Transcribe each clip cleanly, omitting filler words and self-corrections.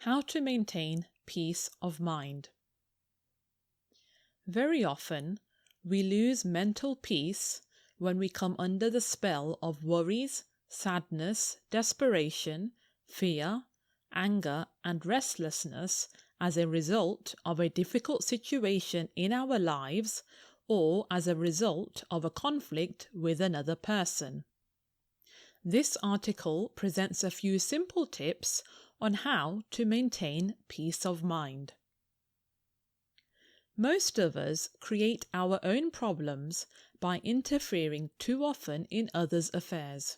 How to maintain peace of mind. Very often, we lose mental peace when we come under the spell of worries, sadness, desperation, fear, anger, and restlessness as a result of a difficult situation in our lives or as a result of a conflict with another person. This article presents a few simple tips on how to maintain peace of mind. Most of us create our own problems by interfering too often in others' affairs.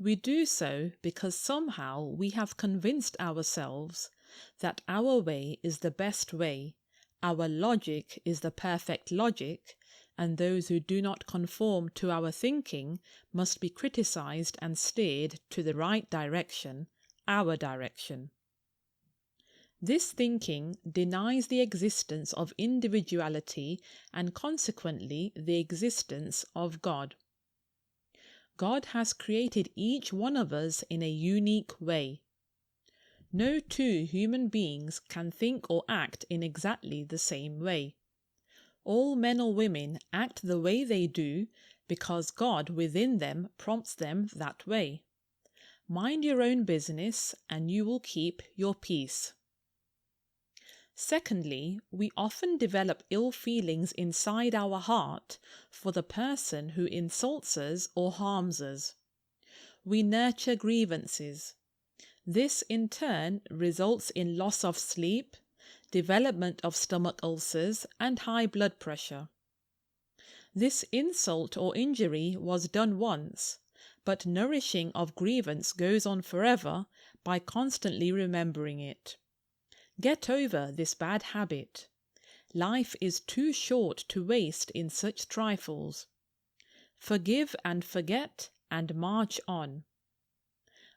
We do so because somehow we have convinced ourselves that our way is the best way, our logic is the perfect logic, and those who do not conform to our thinking must be criticized and steered to the right direction, our direction. This thinking denies the existence of individuality and consequently the existence of God. God has created each one of us in a unique way. No two human beings can think or act in exactly the same way. All men or women act the way they do because God within them prompts them that way. Mind your own business and you will keep your peace. Secondly, we often develop ill feelings inside our heart for the person who insults us or harms us. We nurture grievances. This in turn results in loss of sleep, development of stomach ulcers, and high blood pressure. This insult or injury was done once, but nourishing of grievance goes on forever by constantly remembering it. Get over this bad habit. Life is too short to waste in such trifles. Forgive and forget and march on.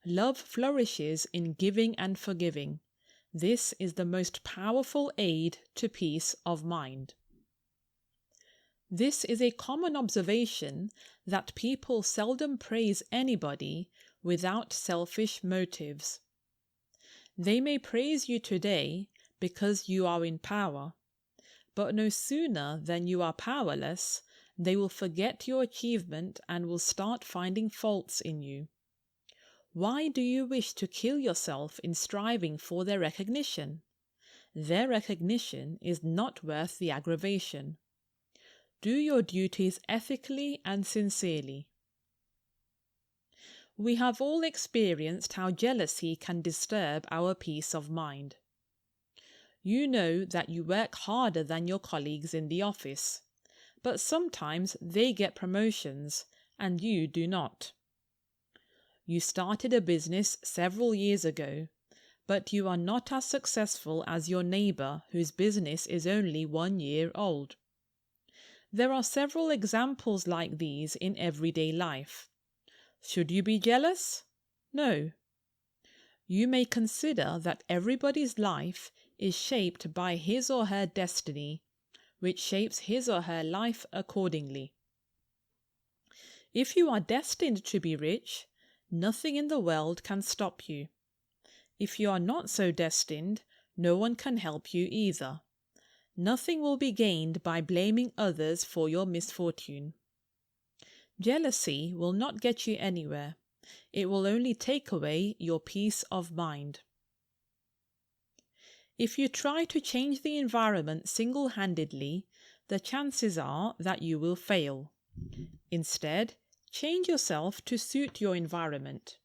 Love flourishes in giving and forgiving. This is the most powerful aid to peace of mind. This is a common observation that people seldom praise anybody without selfish motives. They may praise you today because you are in power, but no sooner than you are powerless, they will forget your achievement and will start finding faults in you. Why do you wish to kill yourself in striving for their recognition? Their recognition is not worth the aggravation. Do your duties ethically and sincerely. We have all experienced how jealousy can disturb our peace of mind. You know that you work harder than your colleagues in the office, but sometimes they get promotions and you do not. You started a business several years ago, but you are not as successful as your neighbor whose business is only 1 year old. There are several examples like these in everyday life. Should you be jealous? No. You may consider that everybody's life is shaped by his or her destiny, which shapes his or her life accordingly. If you are destined to be rich, nothing in the world can stop you. If you are not so destined, no one can help you either. Nothing will be gained by blaming others for your misfortune. Jealousy will not get you anywhere. It will only take away your peace of mind. If you try to change the environment single-handedly, the chances are that you will fail. Instead, change yourself to suit your environment.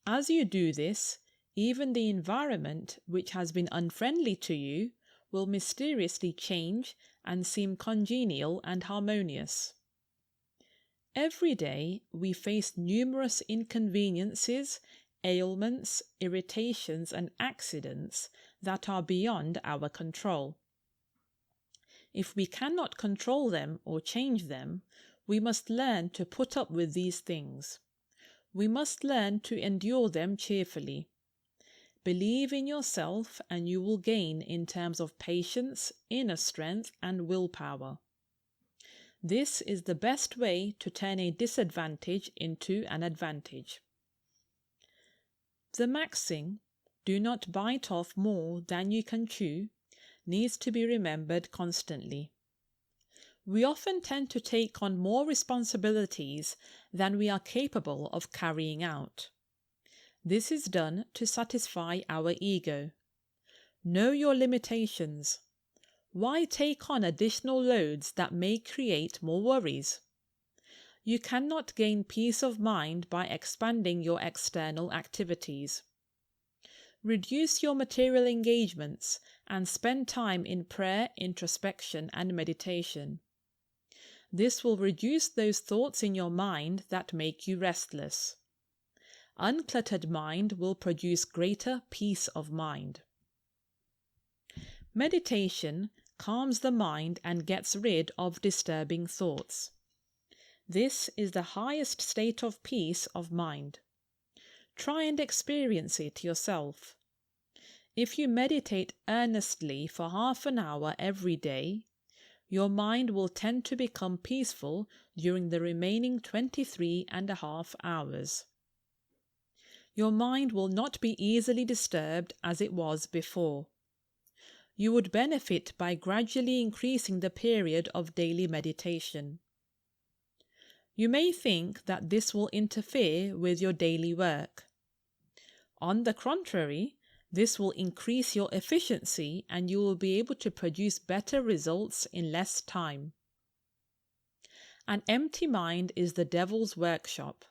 As you do this, even the environment which has been unfriendly to you will mysteriously change and seem congenial and harmonious. Every day we face numerous inconveniences, ailments, irritations, and accidents that are beyond our control. If we cannot control them or change them, we must learn to put up with these things. We must learn to endure them cheerfully. Believe in yourself and you will gain in terms of patience, inner strength, and willpower. This is the best way to turn a disadvantage into an advantage. The maxim, do not bite off more than you can chew needs to be remembered constantly. We often tend to take on more responsibilities than we are capable of carrying out. This is done to satisfy our ego. Know your limitations. Why take on additional loads that may create more worries? You cannot gain peace of mind by expanding your external activities. Reduce your material engagements and spend time in prayer, introspection, and meditation. This will reduce those thoughts in your mind that make you restless. Uncluttered mind will produce greater peace of mind. Meditation calms the mind and gets rid of disturbing thoughts. This is the highest state of peace of mind. Try and experience it yourself. If you meditate earnestly for half an hour every day, your mind will tend to become peaceful during the remaining 23.5 hours. Your mind will not be easily disturbed as it was before. You would benefit by gradually increasing the period of daily meditation. You may think that this will interfere with your daily work. On the contrary, this will increase your efficiency and you will be able to produce better results in less time. An empty mind is the devil's workshop.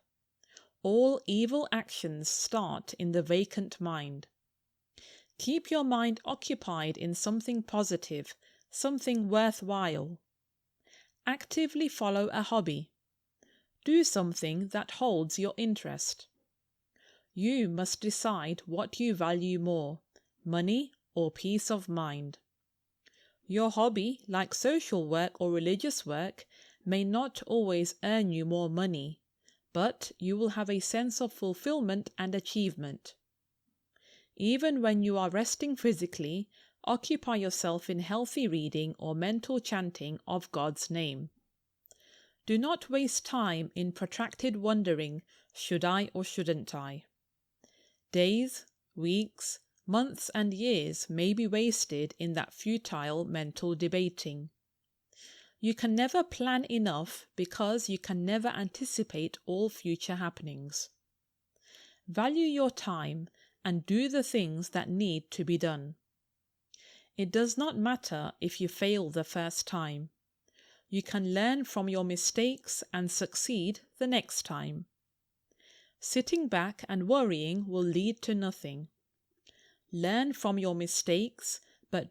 All evil actions start in the vacant mind. Keep your mind occupied in something positive, something worthwhile. Actively follow a hobby. Do something that holds your interest. You must decide what you value more, money or peace of mind. Your hobby, like social work or religious work, may not always earn you more money, but you will have a sense of fulfillment and achievement. Even when you are resting physically, occupy yourself in healthy reading or mental chanting of God's name. Do not waste time in protracted wondering, should I or shouldn't I? Days, weeks, months and years may be wasted in that futile mental debating. You can never plan enough because you can never anticipate all future happenings. Value your time and do the things that need to be done. It does not matter if you fail the first time. You can learn from your mistakes and succeed the next time. Sitting back and worrying will lead to nothing. Learn from your mistakes, but